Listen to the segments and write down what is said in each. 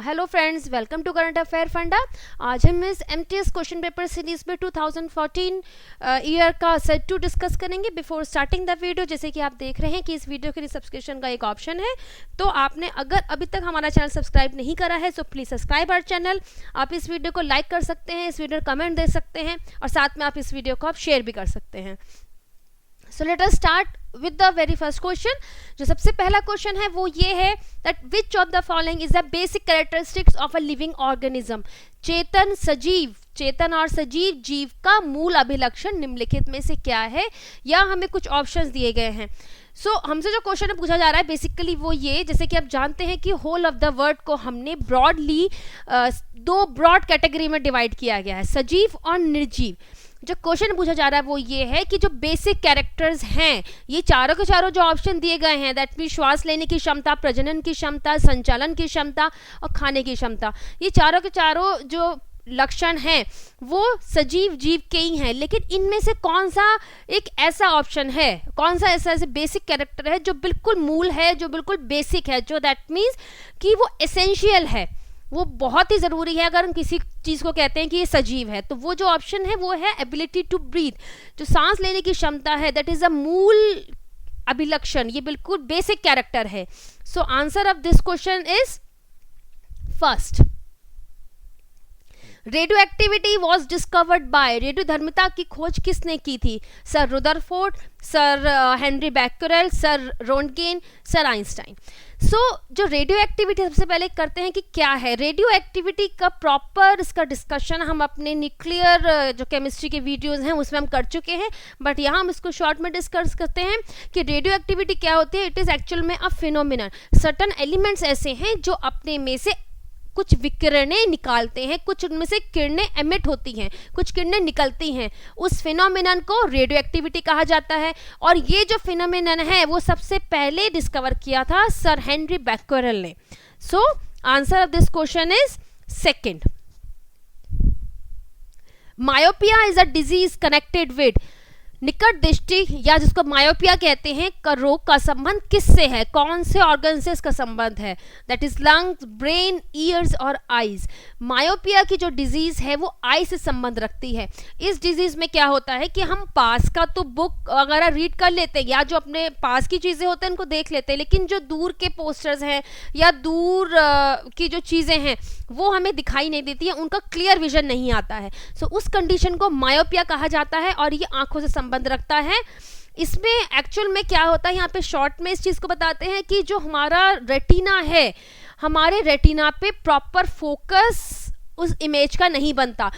Hello friends, welcome to current affair funda. आज हम इस एमटीएस क्वेश्चन पेपर सीरीज में 2014 ईयर का सेट 2 डिस्कस करेंगे। बिफोर स्टार्टिंग द वीडियो, जैसे कि आप देख रहे हैं कि इस वीडियो के लिए सब्सक्रिप्शन का एक ऑप्शन है, तो आपने अगर अभी तक हमारा चैनल सब्सक्राइब नहीं करा है so please subscribe our channel. आप इस वीडियो को लाइक कर सकते हैं, इस वीडियो कमेंट दे सकते हैं और साथ में आप इस वीडियो को आप शेयर भी कर सकते हैं। So let us start with the very first question. जो सबसे पहला क्वेश्चन है वो ये है that which of the following is the basic characteristics of a living organism. चेतन और सजीव जीव का मूल अभिलक्षण निम्नलिखित में से क्या है, या हमें कुछ ऑप्शंस दिए गए हैं। सो हमसे जो क्वेश्चन पूछा जा रहा है बेसिकली वो ये, जैसे कि आप जानते हैं कि होल ऑफ द वर्ड को हमने ब्रॉडली दो ब्रॉड कैटेगरी में डिवाइड किया गया है, सजीव और निर्जीव। जो क्वेश्चन पूछा जा रहा है वो ये है कि जो बेसिक कैरेक्टर्स हैं, ये चारों के चारों जो ऑप्शन दिए गए हैं, दैट मीन श्वास लेने की क्षमता, प्रजनन की क्षमता, संचालन की क्षमता और खाने की क्षमता, ये चारों के चारों जो लक्षण हैं वो सजीव जीव के ही हैं। लेकिन इनमें से कौन सा एक ऐसा ऑप्शन है, कौन सा ऐसा बेसिक कैरेक्टर है जो बिल्कुल मूल है, जो बिल्कुल बेसिक है, जो दैट मीन्स कि वो एसेंशियल है, वो बहुत ही ज़रूरी है। अगर हम किसी चीज़ को कहते हैं कि ये सजीव है, तो वो जो ऑप्शन है वो है एबिलिटी टू ब्रीथ। जो सांस लेने की क्षमता है, दैट इज़ अ मूल अभिलक्षण, ये बिल्कुल बेसिक कैरेक्टर है। So answer of this question is first. Radioactivity was discovered by, रेडियोधर्मिता की खोज किसने की थी? Sir Rutherford, sir Henry Becquerel, sir Roentgen, sir Einstein. जो रेडियो एक्टिविटी सबसे पहले करते हैं कि क्या है रेडियो एक्टिविटी का प्रॉपर इसका डिस्कशन हम अपने न्यूक्लियर जो केमिस्ट्री के वीडियोस हैं उसमें हम कर चुके हैं, बट यहाँ हम इसको शॉर्ट में डिस्कस करते हैं कि रेडियो एक्टिविटी क्या होती है। इट इज़ एक्चुअल में अ फिनोमिनन। सर्टन एलिमेंट्स ऐसे हैं जो अपने में से कुछ विकिरणें निकालते हैं, कुछ उनमें से किरणें एमिट होती हैं, कुछ किरणें निकलती हैं। उस फिनोमिनन को रेडियो एक्टिविटी कहा जाता है। और ये जो फिनोमिनन है वो सबसे पहले डिस्कवर किया था सर हेनरी बैक्यूरेल ने। सो answer of this question is second. Myopia is a disease connected with, निकट दृष्टि या जिसको मायोपिया कहते हैं का रोग का संबंध किससे है, कौन से ऑर्गन से इसका संबंध है? That is lungs, brain, years और आईज। मायोपिया की जो डिजीज है वो आई से संबंध रखती है। इस डिजीज में क्या होता है कि हम पास का तो बुक वगैरह रीड कर लेते हैं या जो अपने पास की चीज़ें होते हैं उनको देख लेते हैं, लेकिन जो दूर के पोस्टर्स हैं या दूर की जो चीज़ें हैं वो हमें दिखाई नहीं देती है, उनका क्लियर विजन नहीं आता है। सो उस कंडीशन को मायोपिया कहा जाता है और ये आंखों से संबंध रखता है। इसमें एक्चुअल में क्या होता है, यहाँ पे शॉर्ट में इस चीज़ को बताते हैं कि जो हमारा रेटिना है, हमारे रेटिना पे प्रॉपर फोकस उस इमेज का नहीं बनता।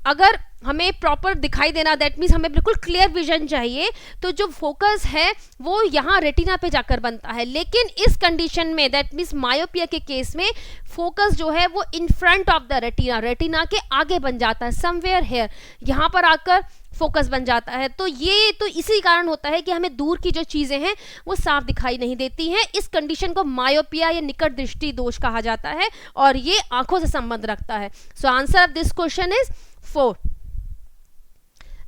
अगर हमें प्रॉपर दिखाई देना, दैट मीन्स हमें बिल्कुल क्लियर विजन चाहिए, तो जो फोकस है वो यहाँ रेटिना पे जाकर बनता है। लेकिन इस कंडीशन में, दैट मीन्स मायोपिया के केस में, फोकस जो है वो in front of the retina, retina के आगे बन जाता है, समवेयर हेयर, यहाँ पर आकर फोकस बन जाता है। तो ये तो इसी कारण होता है कि हमें दूर की जो चीज़ें हैं वो साफ दिखाई नहीं देती हैं। इस कंडीशन को मायोपिया या निकट दृष्टि दोष कहा जाता है और ये आंखों से संबंध रखता है। So answer of this question is 4.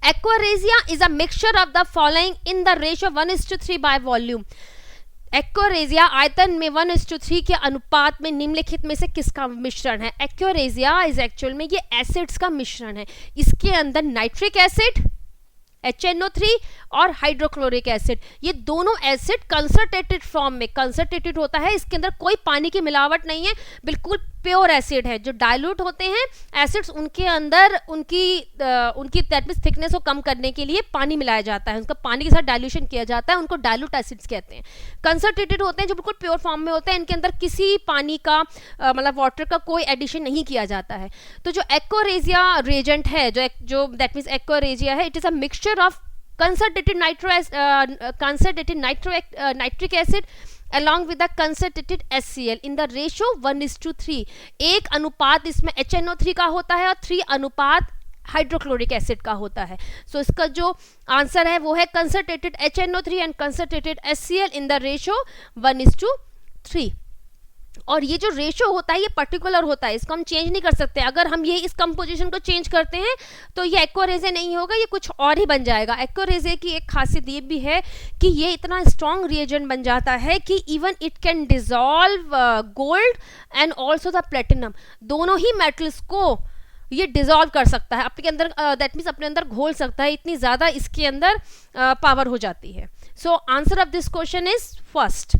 Aquaresia is a mixture of the following in the ratio 1:3 by volume. Aqua regia आयतन में 1:3 के अनुपात में निम्नलिखित में से किसका मिश्रण है? एक्वारेजिया इज एक्चुअल में ये एसिड्स का मिश्रण है। इसके अंदर नाइट्रिक एसिड, HNO3 और हाइड्रोक्लोरिक एसिड, ये दोनों एसिड कंसंट्रेटेड फॉर्म में, कंसंट्रेटेड होता है, इसके अंदर कोई पानी की मिलावट नहीं है, बिल्कुल प्योर एसिड है। जो डाइल्यूट होते हैं एसिड्स, उनके अंदर उनकी दैट मींस थिकनेस को कम करने के लिए पानी मिलाया जाता है, उनका पानी के साथ डाइल्यूशन किया जाता है, उनको डाइल्यूट एसिड्स कहते हैं। कंसंट्रेटेड होते हैं जो बिल्कुल प्योर फॉर्म में होते हैं, इनके अंदर किसी पानी का मतलब वाटर का कोई एडिशन नहीं किया जाता है। तो जो एक्वारेजिया रेजेंट है, जो दैट मींस एक्वारेजिया है, it is a mixture of concentrated nitric acid along with the concentrated HCl in the ratio 1:3। एक अनुपात इसमें HNO3 का होता है और 3 अनुपात हाइड्रोक्लोरिक एसिड का होता है। सो इसका जो आंसर है वो है concentrated HNO3 and concentrated HCl in the ratio 1:3। और ये जो रेशो होता है ये पर्टिकुलर होता है, इसको हम चेंज नहीं कर सकते। अगर हम ये इस कंपोजिशन को चेंज करते हैं तो ये एक्वारेजे नहीं होगा, ये कुछ और ही बन जाएगा। एक्वारेजे की एक खासियत ये भी है कि ये इतना स्ट्रॉन्ग रिएजेंट बन जाता है कि even it can dissolve gold and also the platinum, दोनों ही मेटल्स को ये डिसॉल्व कर सकता है अपने अंदर, दैट मीन्स अपने अंदर घोल सकता है, इतनी ज़्यादा इसके अंदर पावर हो जाती है। So answer of this question is first.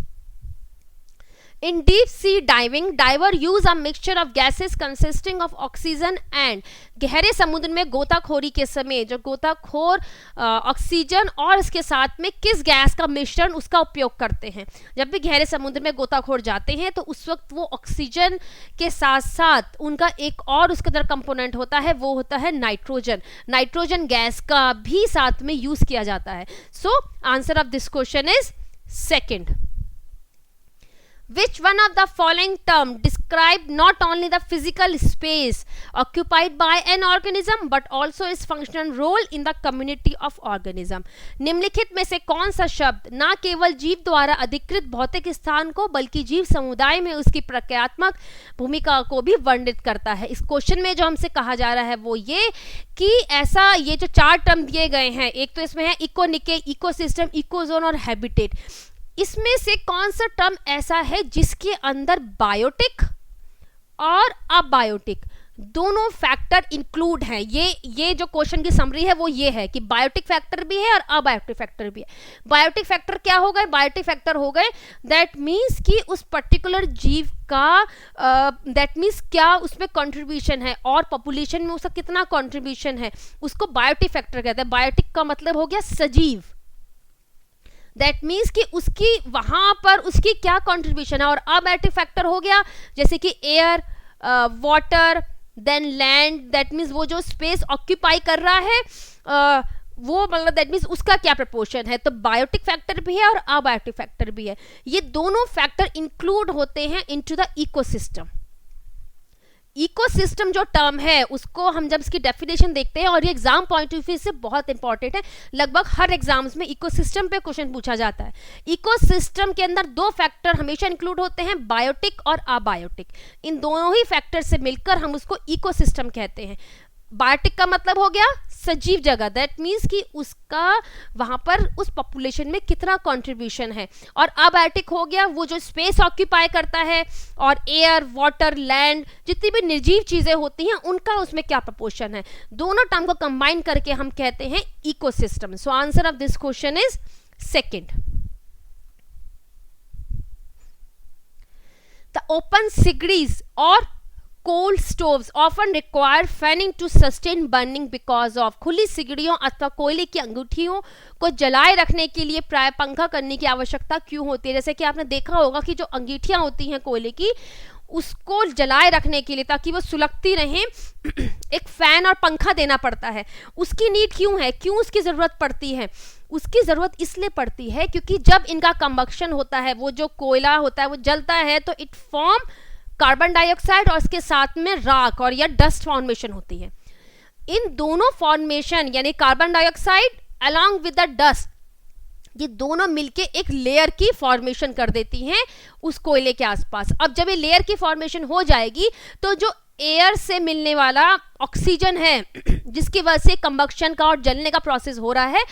In deep sea diving, diver use a mixture of gases consisting of oxygen and गहरे समुद्र में गोताखोरी के समय जो गोताखोर ऑक्सीजन और इसके साथ में किस गैस का मिश्रण उसका उपयोग करते हैं। जब भी गहरे समुद्र में गोताखोर जाते हैं तो उस वक्त वो ऑक्सीजन के साथ साथ उनका एक और उसके अंदर कंपोनेंट होता है, वो होता है नाइट्रोजन। नाइट्रोजन गैस का भी साथ में यूज किया जाता है। So answer of this question is second. Which one of the following term describe not only the physical space occupied by an organism but also its functional role in the community of organism? निम्नलिखित में से कौन सा शब्द न केवल जीव द्वारा अधिकृत भौतिक स्थान को बल्कि जीव समुदाय में उसकी प्रक्रियात्मक भूमिका को भी वर्णित करता है? इस क्वेश्चन में जो हमसे कहा जा रहा है वो ये कि ऐसा ये जो चार टर्म दिए गए हैं, एक तो इसमें है इकोनिके, इकोसिस्टम, इकोजोन और हैबिटेट, इसमें से कौन सा टर्म ऐसा है जिसके अंदर बायोटिक और अबायोटिक दोनों फैक्टर इंक्लूड हैं? ये जो क्वेश्चन की समरी है वो ये है कि बायोटिक फैक्टर भी है और अबायोटिक फैक्टर भी है। बायोटिक फैक्टर क्या हो गए? बायोटिक फैक्टर हो गए दैट मीन्स कि उस पर्टिकुलर जीव का दैट मीन्स क्या उसमें कंट्रीब्यूशन है और पॉपुलेशन में उसका कितना कंट्रीब्यूशन है, उसको बायोटिक फैक्टर कहते हैं। बायोटिक का मतलब हो गया सजीव, दैट मीन्स कि उसकी वहां पर उसकी क्या कंट्रीब्यूशन है। और अबायोटिक फैक्टर हो गया जैसे कि air, water, then land, that means वो जो स्पेस ऑक्यूपाई कर रहा है वो मतलब दैट मीन्स उसका क्या प्रपोर्शन है। तो बायोटिक फैक्टर भी है और अबायोटिक फैक्टर भी है, ये दोनों फैक्टर इंक्लूड होते हैं इनटू द इकोसिस्टम। इकोसिस्टम जो टर्म है उसको हम जब इसकी डेफिनेशन देखते हैं, और ये एग्जाम पॉइंट ऑफ व्यू से बहुत इंपॉर्टेंट है, लगभग हर एग्जाम्स में इकोसिस्टम पे क्वेश्चन पूछा जाता है। इकोसिस्टम के अंदर दो फैक्टर हमेशा इंक्लूड होते हैं, बायोटिक और अबायोटिक। इन दोनों ही फैक्टर से मिलकर हम उसको इकोसिस्टम कहते हैं। बायोटिक का मतलब हो गया सजीव जगह, दैट मीन्स कि उसका वहां पर उस पॉपुलेशन में कितना कंट्रीब्यूशन है। और अबायोटिक हो गया वो जो स्पेस ऑक्यूपाई करता है और एयर, वाटर, लैंड, जितनी भी निर्जीव चीजें होती हैं उनका उसमें क्या प्रपोर्शन है। दोनों टर्म को कंबाइन करके हम कहते हैं ecosystem. So answer of this question is second. The open sigdis और cold stoves often require fanning to sustain burning because of. खुली सिगड़ियों अथवा कोयले की अंगूठियों को जलाए रखने के लिए प्राय पंखा करने की आवश्यकता क्यों होती है? जैसे कि आपने देखा होगा कि जो अंगीठियां होती हैं कोयले की, उसको जलाए रखने के लिए ताकि वो सुलगती रहें एक फैन और पंखा देना पड़ता है। उसकी नीड क्यों है, क्यों उसकी ज़रूरत पड़ती है? उसकी ज़रूरत इसलिए पड़ती है क्योंकि जब इनका कंबक्शन होता है, वो जो कोयला होता है वो जलता है तो इट फॉर्म कार्बन डाइऑक्साइड और इसके साथ में राख और या डस्ट फॉर्मेशन होती है। इन दोनों फॉर्मेशन यानी carbon dioxide along with the dust, ये दोनों मिलके एक लेयर की फॉर्मेशन कर देती हैं उस कोयले के आसपास। अब जब ये लेयर की फॉर्मेशन हो जाएगी तो जो एयर से मिलने वाला ऑक्सीजन है जिसकी वजह से कंबक्शन का और जलने का प्रोसेस हो रहा है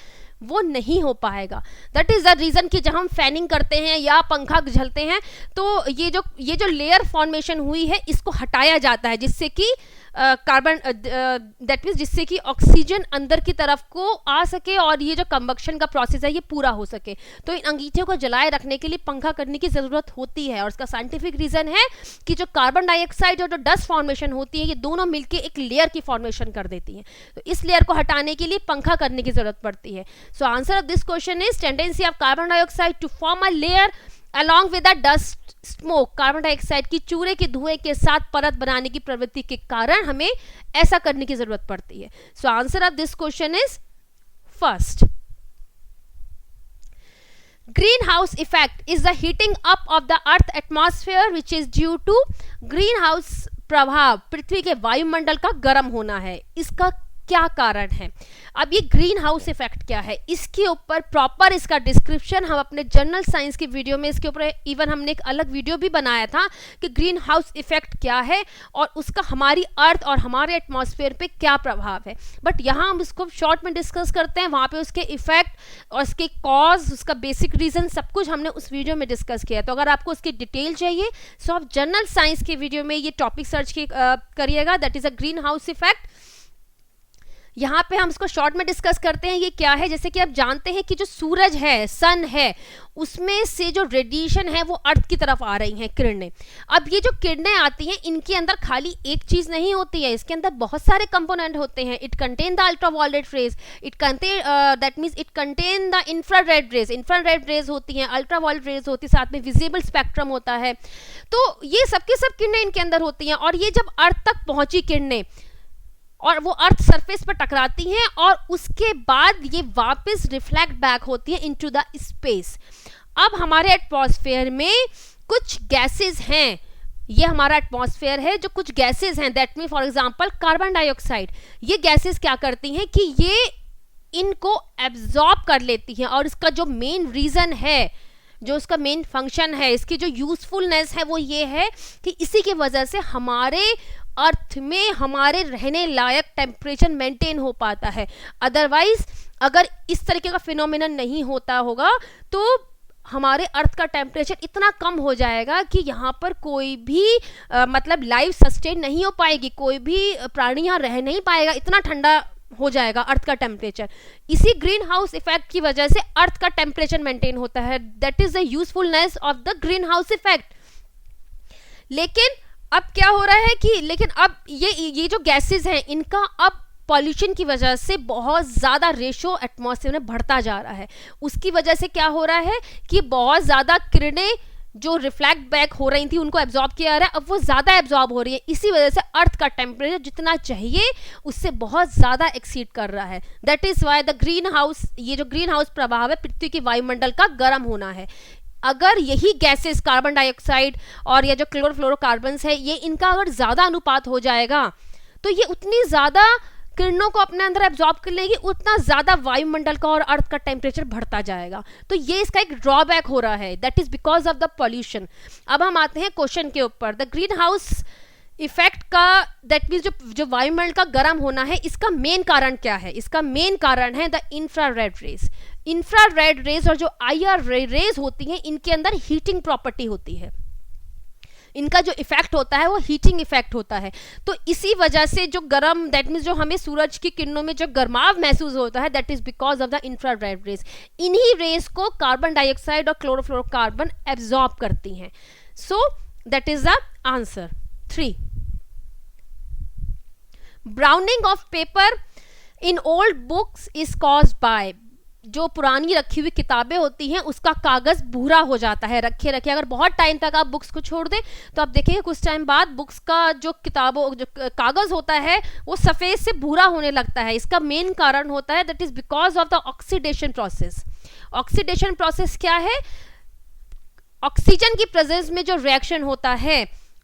वो नहीं हो पाएगा। दैट इज द रीजन कि जब हम फैनिंग करते हैं या पंखा झलते हैं तो ये जो लेयर फॉर्मेशन हुई है इसको हटाया जाता है जिससे कि कार्बन दैट मीन्स जिससे कि ऑक्सीजन अंदर की तरफ को आ सके और ये जो कंबक्शन का प्रोसेस है ये पूरा हो सके। तो इन अंगीठियों को जलाए रखने के लिए पंखा करने की ज़रूरत होती है और उसका साइंटिफिक रीज़न है कि जो कार्बन डाइऑक्साइड और जो डस्ट फॉर्मेशन होती है ये दोनों मिलकर एक लेयर की फॉर्मेशन कर देती हैं। तो इस लेयर को हटाने के लिए पंखा करने की ज़रूरत पड़ती है। So answer of this question is tendency of carbon dioxide to form a layer along with the dust smoke. Carbon dioxide की चूरे के धुएं के साथ परत बनाने की प्रवृत्ति के कारण हमें ऐसा करने की जरूरत पड़ती है। So answer of this question is first. Green house effect is the heating up of the earth atmosphere which is due to green house प्रभाव पृथ्वी के वायुमंडल का गर्म होना है। इसका क्या कारण है। अब ये ग्रीन हाउस इफेक्ट क्या है, इसके ऊपर प्रॉपर इसका डिस्क्रिप्शन हम अपने जनरल साइंस की वीडियो में, इसके ऊपर इवन हमने एक अलग वीडियो भी बनाया था कि ग्रीन हाउस इफेक्ट क्या है और उसका हमारी अर्थ और हमारे एटमॉस्फेयर पे क्या प्रभाव है। बट यहाँ हम इसको शॉर्ट में डिस्कस करते हैं, वहाँ पे उसके इफेक्ट और उसके कॉज, उसका बेसिक रीजन सब कुछ हमने उस वीडियो में डिस्कस किया। तो अगर आपको उसकी डिटेल चाहिए सो आप जनरल साइंस की वीडियो में ये टॉपिक सर्च करिएगा, that is a green house effect. यहाँ पे हम इसको शॉर्ट में डिस्कस करते हैं। ये क्या है, जैसे कि आप जानते हैं कि जो सूरज है, सन है, उसमें से जो रेडिएशन है वो अर्थ की तरफ आ रही हैं किरणें। अब ये जो किरणें आती हैं इनके अंदर खाली एक चीज नहीं होती है, इसके अंदर बहुत सारे कंपोनेंट होते हैं। It contain the ultraviolet rays, it contain that means it contain the infrared rays, infrared rays होती हैं, अल्ट्रावायलेट रेज होती है, साथ में विजिबल स्पेक्ट्रम होता है। तो ये सबके सब किरणें इनके अंदर होती हैं और ये जब अर्थ तक पहुंची किरणें और वो अर्थ सरफेस पर टकराती हैं और उसके बाद ये वापस रिफ्लेक्ट बैक होती है इनटू द स्पेस। अब हमारे एटमॉस्फेयर में कुछ गैसेस हैं, ये हमारा एटमॉस्फेयर है, जो कुछ गैसेस हैं, that mean for example carbon dioxide. ये गैसेस क्या करती हैं कि ये इनको एब्जॉर्ब कर लेती हैं और इसका जो मेन रीजन है, जो इसका मेन फंक्शन है, इसकी जो यूजफुलनेस है वो ये है कि इसी की वजह से हमारे अर्थ में हमारे रहने लायक टेम्परेचर मेंटेन हो पाता है। अदरवाइज अगर इस तरीके का फिनोमिनन नहीं होता होगा तो हमारे अर्थ का टेम्परेचर इतना कम हो जाएगा कि यहाँ पर कोई भी मतलब लाइफ सस्टेन नहीं हो पाएगी, कोई भी प्राणी यहाँ रह नहीं पाएगा, इतना ठंडा हो जाएगा अर्थ का टेम्परेचर। इसी ग्रीन हाउस इफेक्ट की वजह से अर्थ का टेम्परेचर मेंटेन होता है, that is the usefulness of the green house effect. लेकिन अब क्या हो रहा है कि लेकिन अब ये जो गैसेस हैं इनका अब पॉल्यूशन की वजह से बहुत ज़्यादा रेशो एटमॉस्फेयर में बढ़ता जा रहा है। उसकी वजह से क्या हो रहा है कि बहुत ज़्यादा किरणें जो रिफ्लेक्ट बैक हो रही थी उनको एब्जॉर्ब किया जा रहा है, अब वो ज़्यादा एब्जॉर्ब हो रही है। इसी वजह से अर्थ का टेम्परेचर जितना चाहिए उससे बहुत ज़्यादा एक्सीड कर रहा है। That is why the green house, ये जो ग्रीन हाउस प्रभाव है पृथ्वी के वायुमंडल का गर्म होना है। अगर यही गैसेस कार्बन डाइऑक्साइड और ये जो क्लोरोफ्लोरोकार्बन्स है ये इनका अगर ज़्यादा अनुपात हो जाएगा तो ये उतनी ज़्यादा किरणों को अपने अंदर एब्जॉर्ब कर लेगी, उतना ज़्यादा वायुमंडल का और अर्थ का टेम्परेचर बढ़ता जाएगा। तो ये इसका एक ड्रॉबैक हो रहा है, that is because of the pollution. अब हम आते हैं क्वेश्चन के ऊपर। द ग्रीन हाउस इफेक्ट का दैट मीन्स जो वायुमंडल का गर्म होना है इसका मेन कारण क्या है? इसका मेन कारण है the infrared rays. Infrared rays और जो IR रेज होती हैं इनके अंदर हीटिंग प्रॉपर्टी होती है, इनका जो इफेक्ट होता है वो हीटिंग इफेक्ट होता है। तो इसी वजह से जो गर्म दैट मीन्स जो हमें सूरज की किरणों में जो गर्माव महसूस होता है that is because of the infrared rays. इन्हीं रेज को कार्बन डाइऑक्साइड और क्लोरोफ्लोरोकार्बन एब्जॉर्ब करती हैं। So that is the answer 3। Browning of paper in old books is caused by, जो पुरानी रखी हुई किताबें होती हैं उसका कागज भूरा हो जाता है रखे रखे। अगर बहुत टाइम तक आप बुक्स को छोड़ दें तो आप देखेंगे कुछ टाइम बाद बुक्स का जो किताबों जो कागज होता है वो सफेद से भूरा होने लगता है। इसका मेन कारण होता है that is because of the oxidation process. Oxidation process क्या है? ऑक्सीजन की प्रेजेंस में जो रिएक्शन होता है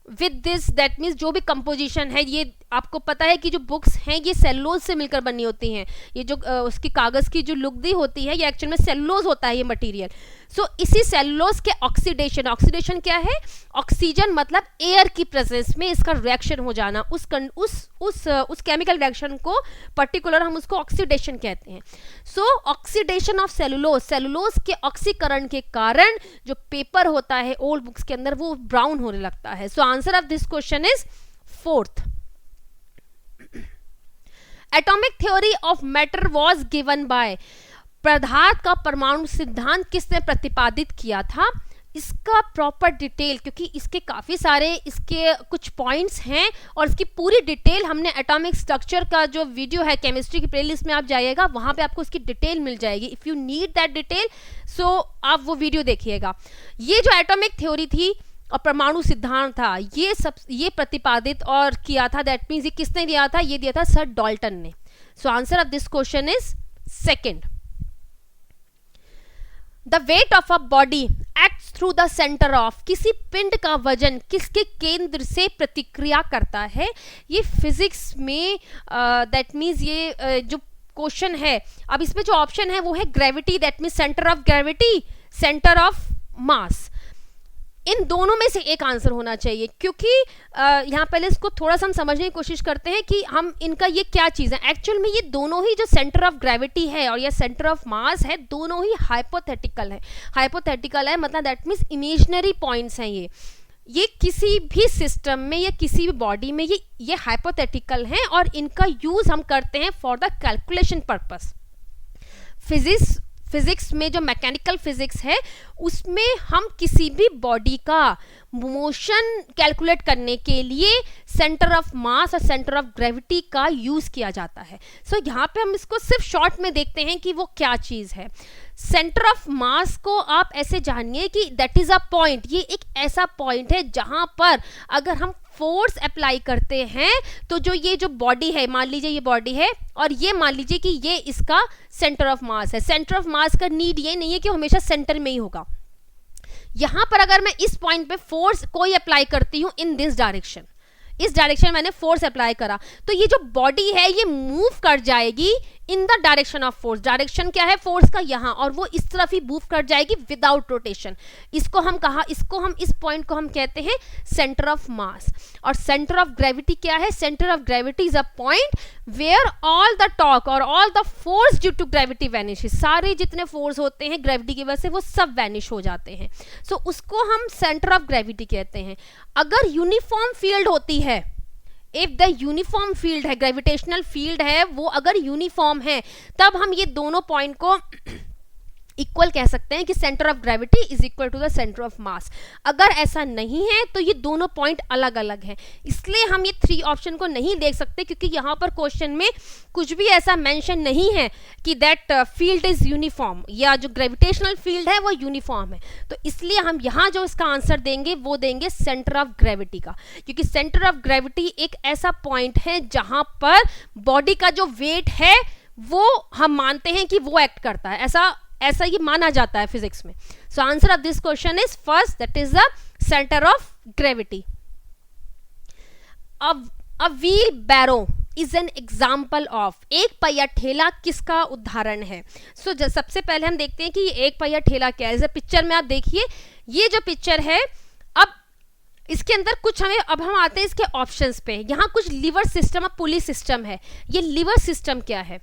विद दिस, दैट मीन्स जो भी कंपोजिशन है, ये आपको पता है कि जो बुक्स हैं ये सेलुलोज से मिलकर बनी होती हैं। ये जो उसकी कागज़ की जो लुगदी होती है ये एक्चुअल में सेलुलोज होता है ये मटेरियल। सो इसी सेलुलोज के ऑक्सीडेशन, ऑक्सीडेशन क्या है? ऑक्सीजन मतलब एयर की प्रेजेंस में इसका रिएक्शन हो जाना, उस केमिकल रिएक्शन को पर्टिकुलर हम उसको ऑक्सीडेशन कहते हैं। सो ऑक्सीडेशन ऑफ सेलुलोज, सेलुलोज के ऑक्सीकरण के कारण जो पेपर होता है ओल्ड बुक्स के अंदर वो ब्राउन होने लगता है। So answer of this question is 4th। Atomic theory of matter was given by, पदार्थ का परमाणु सिद्धांत किसने प्रतिपादित किया था? इसका प्रॉपर डिटेल, क्योंकि इसके काफ़ी सारे इसके कुछ पॉइंट्स हैं और इसकी पूरी डिटेल हमने एटॉमिक स्ट्रक्चर का जो वीडियो है केमिस्ट्री की प्लेलिस्ट में आप जाइएगा वहाँ पे आपको उसकी डिटेल मिल जाएगी। If you need that detail so आप वो वीडियो देखिएगा। ये जो एटॉमिक थ्योरी थी और परमाणु सिद्धांत था ये प्रतिपादित और किया था, दैट मीन्स ये किसने दिया था? ये दिया था सर डाल्टन ने। सो answer of this question is 2nd। The weight of a body acts through the centre of, किसी पिंड का वजन किसके केंद्र से प्रतिक्रिया करता है। ये फिजिक्स में दैट मीन्स ये जो क्वेश्चन है, अब इसमें जो ऑप्शन है वो है gravity, that means centre of gravity, centre of mass, इन दोनों में से एक आंसर होना चाहिए। क्योंकि यहाँ पहले इसको थोड़ा सा हम समझने की कोशिश करते हैं कि हम इनका ये क्या चीज़ है। एक्चुअल में ये दोनों ही जो सेंटर ऑफ ग्रेविटी है और ये सेंटर ऑफ मास है, दोनों ही हाइपोथेटिकल है। हाइपोथेटिकल है मतलब दैट मीन्स इमेजिनरी पॉइंट्स हैं। ये किसी भी सिस्टम में या किसी भी बॉडी में ये हाइपोथेटिकल हैं और इनका यूज हम करते हैं for the calculation purpose. Physics में जो मैकेनिकल फिजिक्स है उसमें हम किसी भी बॉडी का मोशन कैलकुलेट करने के लिए सेंटर ऑफ मास और सेंटर ऑफ ग्रेविटी का यूज किया जाता है। सो यहाँ पे हम इसको सिर्फ शॉर्ट में देखते हैं कि वो क्या चीज है। सेंटर ऑफ मास को आप ऐसे जानिए कि दैट इज अ पॉइंट, ये एक ऐसा पॉइंट है जहां पर अगर हम फोर्स अप्लाई करते हैं तो जो ये जो बॉडी है, मान लीजिए ये बॉडी है और ये मान लीजिए कि ये इसका सेंटर ऑफ मास है। सेंटर ऑफ मास का नीड ये नहीं है कि हमेशा सेंटर में ही होगा। यहां पर अगर मैं इस पॉइंट पे फोर्स कोई अप्लाई करती हूं इन दिस डायरेक्शन, इस डायरेक्शन मैंने फोर्स अप्लाई करा, तो ये जो बॉडी है ये मूव कर जाएगी in the direction of force. Direction क्या है फोर्स का यहाँ, और वो इस तरफ ही मूव कर जाएगी विदाउट रोटेशन। इसको हम इस पॉइंट को हम कहते हैं सेंटर ऑफ मास। और सेंटर ऑफ ग्रेविटी क्या है? Centre of gravity is a point where all the torque और all the force due to gravity vanishes. सारे जितने फोर्स होते हैं ग्रेविटी की वजह से वो सब वैनिश हो जाते हैं। सो उसको हम सेंटर ऑफ ग्रेविटी कहते हैं। अगर यूनिफॉर्म फील्ड होती है, इफ द यूनिफॉर्म फील्ड है, ग्रेविटेशनल फील्ड है वो अगर यूनिफॉर्म है, तब हम ये दोनों पॉइंट को इक्वल कह सकते हैं कि centre of gravity is equal to the centre of mass. अगर ऐसा नहीं है तो ये दोनों पॉइंट अलग अलग हैं, इसलिए हम ये 3 ऑप्शन को नहीं देख सकते, क्योंकि यहाँ पर क्वेश्चन में कुछ भी ऐसा मेंशन नहीं है कि दैट फील्ड इज यूनिफॉर्म या जो ग्रेविटेशनल फील्ड है वो यूनिफॉर्म है। तो इसलिए हम यहाँ जो इसका आंसर देंगे वो देंगे सेंटर ऑफ ग्रेविटी का, क्योंकि सेंटर ऑफ ग्रेविटी एक ऐसा पॉइंट है जहां पर बॉडी का जो वेट है वो हम मानते हैं कि वो एक्ट करता है, ऐसा ये माना जाता है फिजिक्स में। So answer of this question is first, that is the centre of gravity. A wheel barrow is an example of, एक पहिया ठेला किसका उदाहरण है? सो सबसे पहले हम देखते हैं कि ये एक पहिया ठेला क्या है। जैसे पिक्चर में आप देखिए, ये जो पिक्चर है, अब इसके अंदर कुछ अब हम आते हैं इसके ऑप्शंस पे। यहाँ कुछ लीवर सिस्टम और पुली सिस्टम है। ये लीवर सिस्टम क्या है?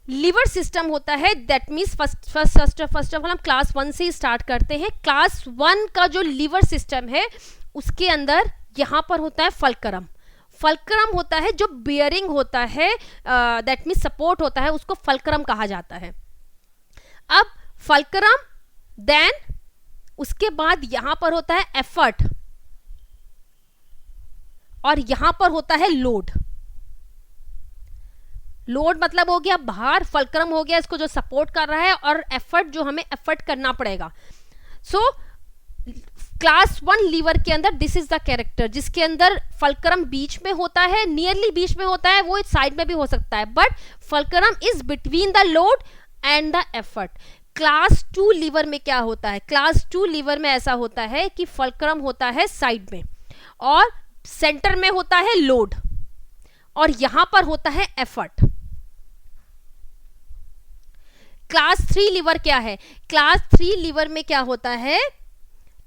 लीवर सिस्टम होता है that means first of all हम क्लास 1 से ही स्टार्ट करते हैं। क्लास 1 का जो लीवर सिस्टम है उसके अंदर यहाँ पर होता है फल्क्रम। फल्क्रम होता है जो बियरिंग होता है, दैट मीन्स सपोर्ट होता है, उसको फल्क्रम कहा जाता है। अब फल्क्रम, देन उसके बाद यहां पर होता है एफर्ट और यहां पर होता है लोड। लोड मतलब हो गया भार, फल्क्रम हो गया इसको जो सपोर्ट कर रहा है, और एफर्ट जो हमें एफर्ट करना पड़ेगा। सो क्लास 1 लीवर के अंदर दिस इज द कैरेक्टर, जिसके अंदर फल्क्रम बीच में होता है, नियरली बीच में होता है, वो साइड में भी हो सकता है, but fulcrum is between the load and the effort. Class 2 lever में क्या होता है? क्लास 2 लीवर में ऐसा होता है कि फल्क्रम होता है साइड में और सेंटर में होता है लोड और यहां पर होता है एफर्ट। क्लास 3 लीवर क्या है? क्लास 3 लीवर में क्या होता है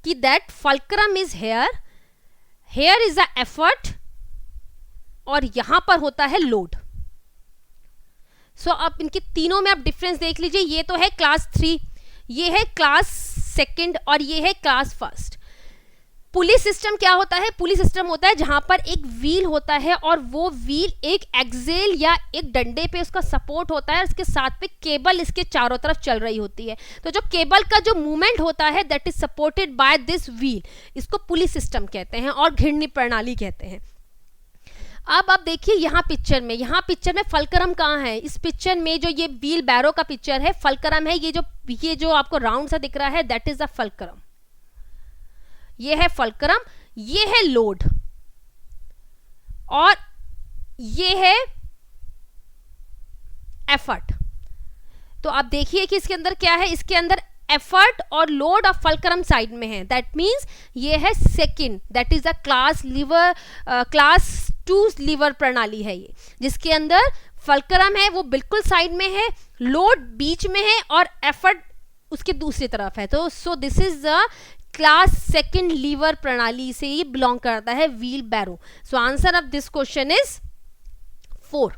कि that fulcrum is here is the effort और यहां पर होता है लोड। सो अब इनके तीनों में आप डिफरेंस देख लीजिए। ये तो है क्लास 3, ये है क्लास 2 और ये है क्लास 1। पुली सिस्टम क्या होता है? पुली सिस्टम होता है जहां पर एक व्हील होता है और वो व्हील एक एक्सेल या एक डंडे पे उसका सपोर्ट होता है, उसके साथ पे केबल इसके चारों तरफ चल रही होती है। तो जो केबल का जो मूवमेंट होता है that is supported by this wheel, इसको पुली सिस्टम कहते हैं और घिरनी प्रणाली कहते हैं। अब आप देखिए यहाँ पिक्चर में फल्क्रम कहाँ है? इस पिक्चर में जो ये व्हील बैरो का पिक्चर है, फल्क्रम है। ये जो आपको राउंड सा दिख रहा है दैट इज द फल्क्रम। ये है फल्क्रम, ये है लोड और ये है एफर्ट। तो आप देखिए कि इसके अंदर क्या है? इसके अंदर एफर्ट और लोड ऑफ फल्क्रम साइड में है, दैट मीन्स ये है second, that is a class 2 lever प्रणाली है ये, जिसके अंदर फल्क्रम है वो बिल्कुल साइड में है, लोड बीच में है और एफर्ट उसके दूसरी तरफ है। तो so this is the class second lever प्रणाली से ही बिलोंग करता है wheel barrow. So answer of this question is 4।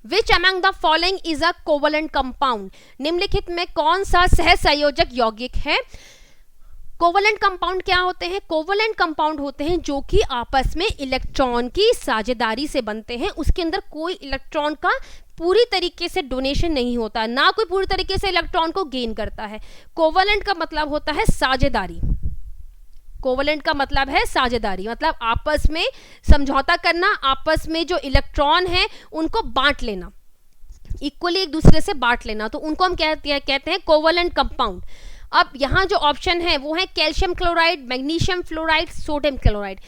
Which among the following is a covalent compound? निम्नलिखित में कौन सा सहसंयोजक यौगिक है? कोवलेंट कंपाउंड क्या होते हैं? कोवलेंट कंपाउंड होते हैं जो कि आपस में इलेक्ट्रॉन की साझेदारी से बनते हैं, उसके अंदर कोई इलेक्ट्रॉन का पूरी तरीके से डोनेशन नहीं होता, ना कोई पूरी तरीके से इलेक्ट्रॉन को गेन करता है। कोवलेंट का मतलब होता है साझेदारी, कोवलेंट का मतलब है साझेदारी, मतलब आपस में समझौता करना, आपस में जो इलेक्ट्रॉन है उनको बांट लेना, इक्वली एक दूसरे से बांट लेना, तो उनको हम कहते हैं कोवलेंट कंपाउंड। अब यहाँ जो ऑप्शन है वो है calcium chloride, magnesium fluoride, sodium chloride.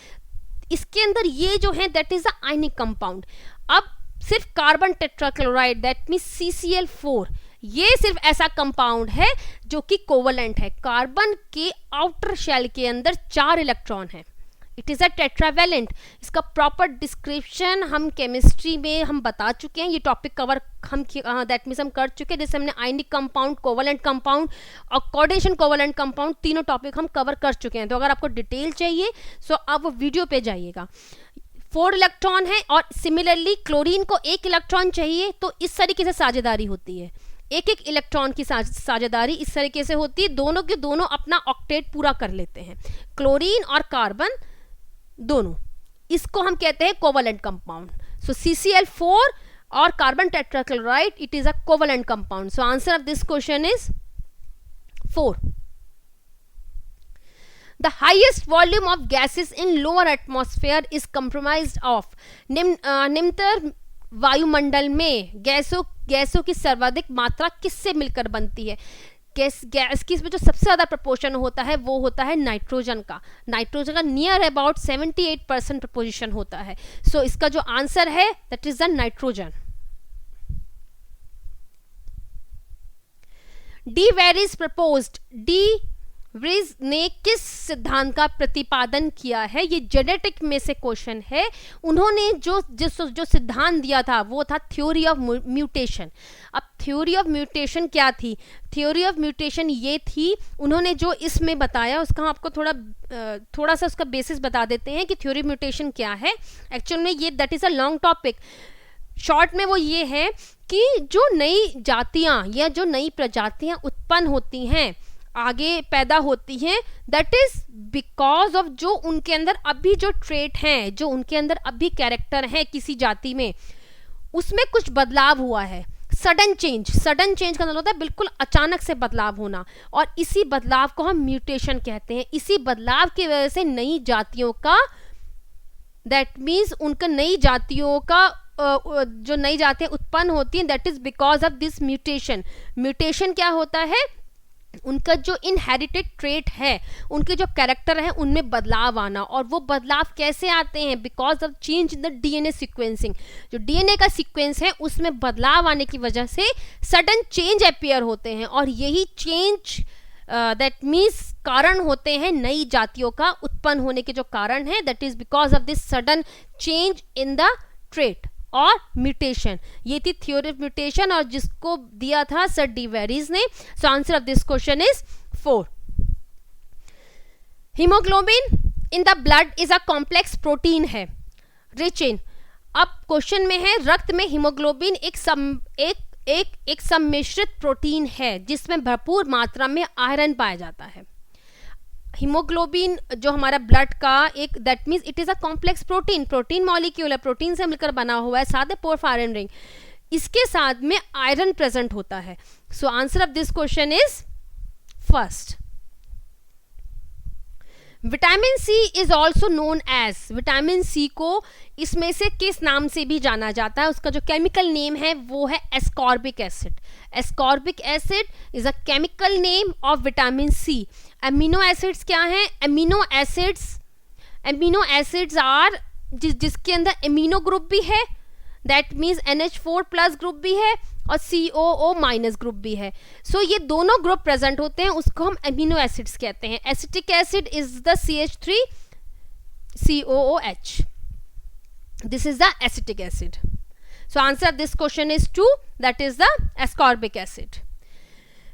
इसके अंदर ये जो है that is the ionic compound. अब सिर्फ carbon tetrachloride that means CCl4, ये सिर्फ ऐसा कंपाउंड है जो कि कोवलेंट है। कार्बन के आउटर शेल के अंदर 4 इलेक्ट्रॉन है, इट इज अ टेट्रावैलेंट। इसका प्रॉपर डिस्क्रिप्शन हम केमिस्ट्री में हम बता चुके हैं, ये टॉपिक कवर हम दैट मीन्स हम कर चुके हैं, जैसे हमने आयनिक कंपाउंड, कोवलेंट कंपाउंड और कोऑर्डिनेशन कोवलेंट कंपाउंड, तीनों टॉपिक हम कवर कर चुके हैं। तो अगर आपको डिटेल चाहिए सो आप वीडियो पे जाइएगा। 4 इलेक्ट्रॉन है और सिमिलरली क्लोरीन को 1 इलेक्ट्रॉन चाहिए, तो इस तरीके से साझेदारी होती है, एक एक इलेक्ट्रॉन की साझेदारी इस तरीके से होती है, दोनों के दोनों अपना ऑक्टेट पूरा कर लेते हैं, क्लोरीन और कार्बन दोनों। इसको हम कहते हैं कोवलेंट कंपाउंड। सो CCl4 और carbon tetrachloride it is a covalent compound. So answer of this question is 4। The highest volume of gases in lower atmosphere is comprised of निम्नतर वायुमंडल में गैसों की सर्वाधिक मात्रा किससे मिलकर बनती है? गैस की इसमें जो सबसे ज़्यादा प्रपोर्शन होता है वो होता है नाइट्रोजन का। नाइट्रोजन का नियर अबाउट 78% प्रपोजिशन होता है। सो इसका जो आंसर है that is the nitrogen. De Vries प्रपोज्ड, डी वेरिस ने किस सिद्धांत का प्रतिपादन किया है? ये जेनेटिक में से क्वेश्चन है। उन्होंने जो सिद्धांत दिया था वो था थ्योरी ऑफ म्यूटेशन। अब थ्योरी ऑफ म्यूटेशन क्या थी? थ्योरी ऑफ म्यूटेशन ये थी, उन्होंने जो इसमें बताया उसका हम आपको थोड़ा सा उसका बेसिस बता देते हैं कि थ्योरी म्यूटेशन क्या है। एक्चुअल में ये that is a long topic. Short में वो ये है कि जो नई जातियां या जो नई प्रजातियां उत्पन्न होती हैं, आगे पैदा होती हैं, दैट इज बिकॉज ऑफ जो उनके अंदर अभी जो ट्रेट हैं, जो उनके अंदर अभी कैरेक्टर है किसी जाति में, उसमें कुछ बदलाव हुआ है। सडन चेंज का मतलब होता है बिल्कुल अचानक से बदलाव होना, और इसी बदलाव को हम म्यूटेशन कहते हैं। इसी बदलाव की वजह से नई जातियों का, दैट मीन्स उनका नई जातियों का जो नई जातियां उत्पन्न होती हैं, that is because of this mutation. Mutation क्या होता है? उनका जो इनहेरिटेड ट्रेट है, उनके जो कैरेक्टर है उनमें बदलाव आना। और वो बदलाव कैसे आते हैं? Because of change in the DNA sequencing. जो डीएनए का सीक्वेंस है उसमें बदलाव आने की वजह से सडन चेंज अपीयर होते हैं, और यही चेंज दैट मीन्स कारण होते हैं नई जातियों का उत्पन्न होने के जो कारण है, that is because of this sudden change in the trait और म्यूटेशन। ये थी थ्योरी ऑफ म्यूटेशन और जिसको दिया था सर डी वेरिस ने। सो answer of this question is 4। Haemoglobin in the blood is a complex protein है रिच इन। अब क्वेश्चन में है रक्त में हीमोग्लोबिन एक सम्मिश्रित प्रोटीन है जिसमें भरपूर मात्रा में आयरन पाया जाता है। हीमोग्लोबिन जो हमारा ब्लड का एक, that means it is a complex protein molecule है, प्रोटीन से मिलकर बना हुआ है, साथ ही पोरफायरिन रिंग, इसके साथ में आयरन प्रेजेंट होता है। So answer of this question is first. Vitamin C is also known as, vitamin C को इसमें से किस नाम से भी जाना जाता है? उसका जो केमिकल नेम है वो है ascorbic acid. Ascorbic acid is a chemical name of vitamin C. Amino acids क्या हैं? अमीनो एसिड्स आर जिसके अंदर अमीनो ग्रुप भी है, दैट मीन्स NH4+ ग्रुप भी है, और COO माइनस ग्रुप भी है. सो ये दोनों ग्रुप प्रेजेंट होते हैं, उसको हम अमीनो एसिड्स कहते हैं. Acetic acid is the CH3COOH. This is the acetic acid. So answer of this question is 2, that is the ascorbic acid.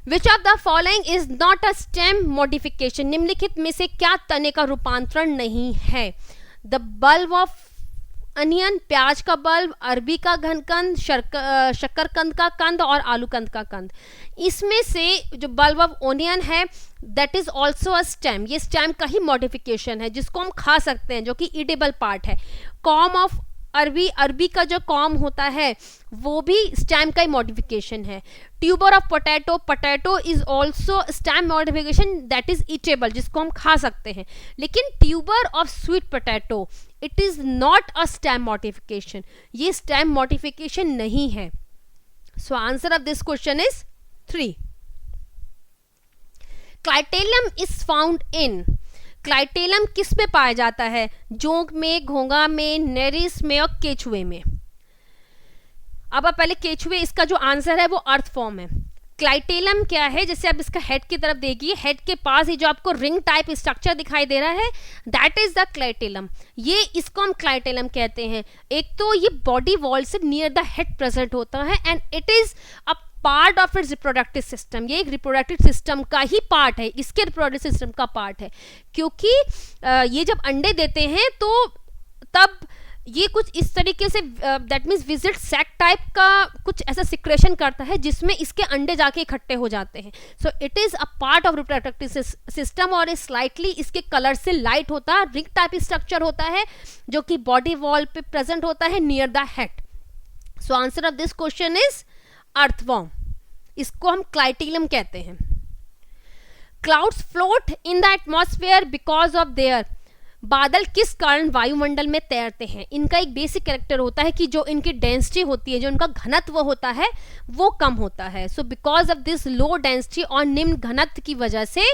Which of the following is not a stem modification? निम्नलिखित में से क्या तने का रूपांतरण नहीं है? The bulb of अनियन, प्याज का बल्ब, अरबी का घनकंद, शक्करकंद का कंद और आलूकंद का कंद. इसमें से जो बल्ब ऑफ ओनियन है that is also a stem. ये स्टेम का ही मॉडिफिकेशन है जिसको हम खा सकते हैं, जो कि ईडेबल पार्ट है. कॉम ऑफ अरबी का जो कॉम होता है वो भी स्टेम का ही मॉडिफिकेशन है. Tuber of potato is also stem modification that is eatable, जिसको हम खा सकते हैं. लेकिन tuber of sweet potato it is not a stem modification, ये स्टेम मॉडिफिकेशन नहीं है. So answer of this question is 3. Clitellum is found in. Clitellum किस में पाया जाता है? जोंक में, घोंगा में, नेरिस में और केचुए में. अब आप पहले केचुए, इसका जो आंसर है वो अर्थ फॉर्म है. क्लाइटेलम क्या है? जैसे आप इसका हेड की तरफ देखिए, हेड के पास ही जो आपको रिंग टाइप स्ट्रक्चर दिखाई दे रहा है दैट इज द क्लाइटेलम. ये इसको हम क्लाइटेलम कहते हैं. एक तो ये बॉडी वॉल से नियर द हेड प्रेजेंट होता है and it is a part of its reproductive system. ये एक रिप्रोडक्टिव सिस्टम का ही पार्ट है, इसके रिप्रोडक्टिव सिस्टम का पार्ट है. क्योंकि ये जब अंडे देते हैं तो तब ये कुछ इस तरीके से दैट मीन्स विजिट सैक टाइप का कुछ ऐसा सिक्रेशन करता है जिसमें इसके अंडे जाके इकट्ठे हो जाते हैं. So it is a part of reproductive system और स्लाइटली इसके कलर से लाइट होता है, रिंग टाइप स्ट्रक्चर होता है जो कि बॉडी वॉल पे प्रेजेंट होता है near the head. So answer of this question is earthworm. इसको हम क्लाइटेलम कहते हैं. Clouds float in the atmosphere because of their. बादल किस कारण वायुमंडल में तैरते हैं? इनका एक बेसिक कैरेक्टर होता है कि जो इनकी डेंसिटी होती है, जो इनका घनत्व होता है वो कम होता है. So because of this low density और निम्न घनत्व की वजह से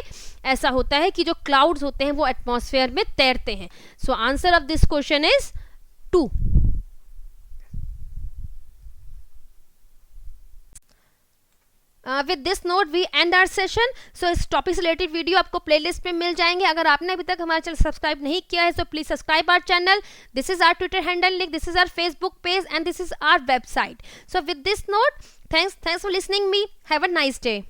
ऐसा होता है कि जो क्लाउड्स होते हैं वो एटमॉस्फेयर में तैरते हैं. So answer of this question is 2. With this note we end our session. सो इस टॉपिक से रिलेटेड वीडियो आपको प्लेलिस्ट में मिल जाएंगे. अगर आपने अभी तक हमारा चैनल सब्सक्राइब नहीं किया है तो please subscribe our channel. This is our Twitter handle link, this is our Facebook page and this is our website. So with this note, thanks for listening me. Have a nice day.